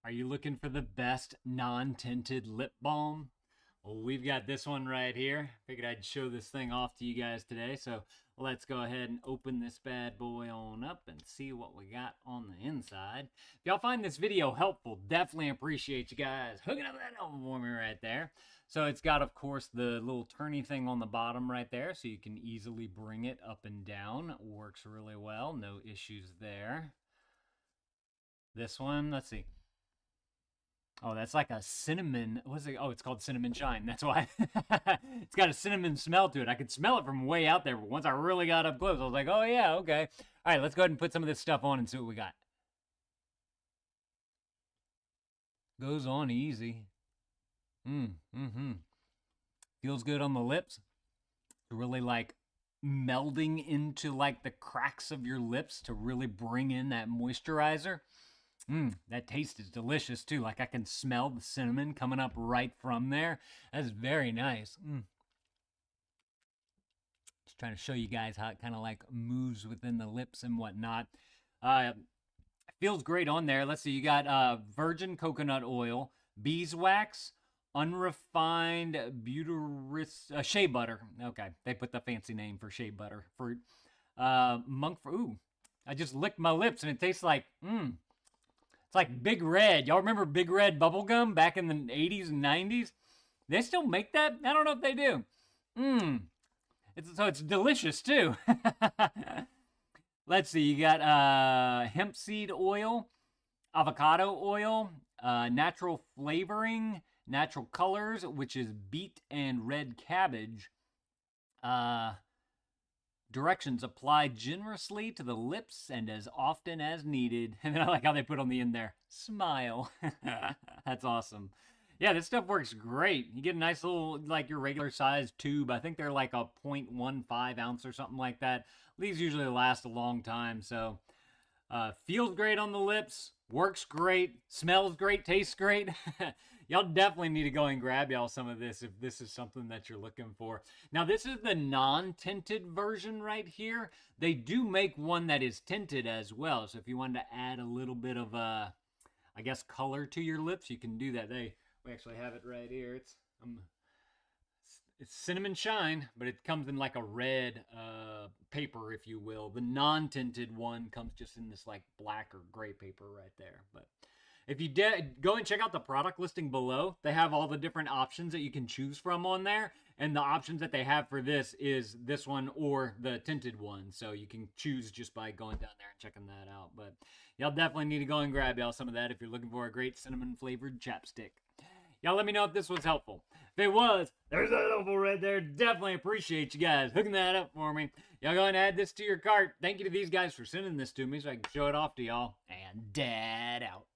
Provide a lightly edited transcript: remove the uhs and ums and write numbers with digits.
Are you looking for the best non-tinted lip balm? Well, we've got this one right here. Figured I'd show this thing off to you guys today. So let's go ahead and open this bad boy on up and see what we got on the inside. If y'all find this video helpful, definitely appreciate you guys hooking up that elbow for me right there. So it's got, of course, the little turny thing on the bottom right there, so you can easily bring it up and down. Works really well. No issues there. This one, let's see. Oh, that's like a cinnamon. What's it? Oh, it's called cinnamon shine. That's why. It's got a cinnamon smell to it. I could smell it from way out there, but once I really got up close, I was like, oh, yeah, okay. All right, let's go ahead and put some of this stuff on and see what we got. Goes on easy. Mm-hmm. Feels good on the lips. Really like melding into like the cracks of your lips to really bring in that moisturizer. That taste is delicious too. Like I can smell the cinnamon coming up right from there. That's very nice. Just trying to show you guys how it kind of like moves within the lips and whatnot. Feels great on there. Let's see. You got virgin coconut oil, beeswax, unrefined butyrus shea butter. Okay, they put the fancy name for shea butter fruit. Monk fruit. Ooh, I just licked my lips and it tastes like it's like Big Red. Y'all remember Big Red bubblegum back in the 80s and 90s? They still make that? I don't know if they do. So it's delicious too. Let's see. You got hemp seed oil, avocado oil, natural flavoring, natural colors, which is beet and red cabbage. Directions: apply generously to the lips and as often as needed. And then I like how they put on the end there, smile. That's awesome. Yeah, this stuff works great. You get a nice little, like your regular size tube. I think they're like a 0.15 ounce or something like that. These usually last a long time. So feels great on the lips, works great, smells great, tastes great. Y'all definitely need to go and grab y'all some of this if this is something that you're looking for. Now, this is the non-tinted version right here. They do make one that is tinted as well. So if you wanted to add a little bit of, I guess, color to your lips, you can do that. We actually have it right here. It's cinnamon shine, but it comes in like a red paper, if you will. The non-tinted one comes just in this like black or gray paper right there. But if you go and check out the product listing below, they have all the different options that you can choose from on there. And the options that they have for this is this one or the tinted one. So you can choose just by going down there and checking that out. But y'all definitely need to go and grab y'all some of that if you're looking for a great cinnamon flavored chapstick. Y'all let me know if this was helpful. If it was, there's that elbow right there. Definitely appreciate you guys hooking that up for me. Y'all go ahead and add this to your cart. Thank you to these guys for sending this to me so I can show it off to y'all. And dad out.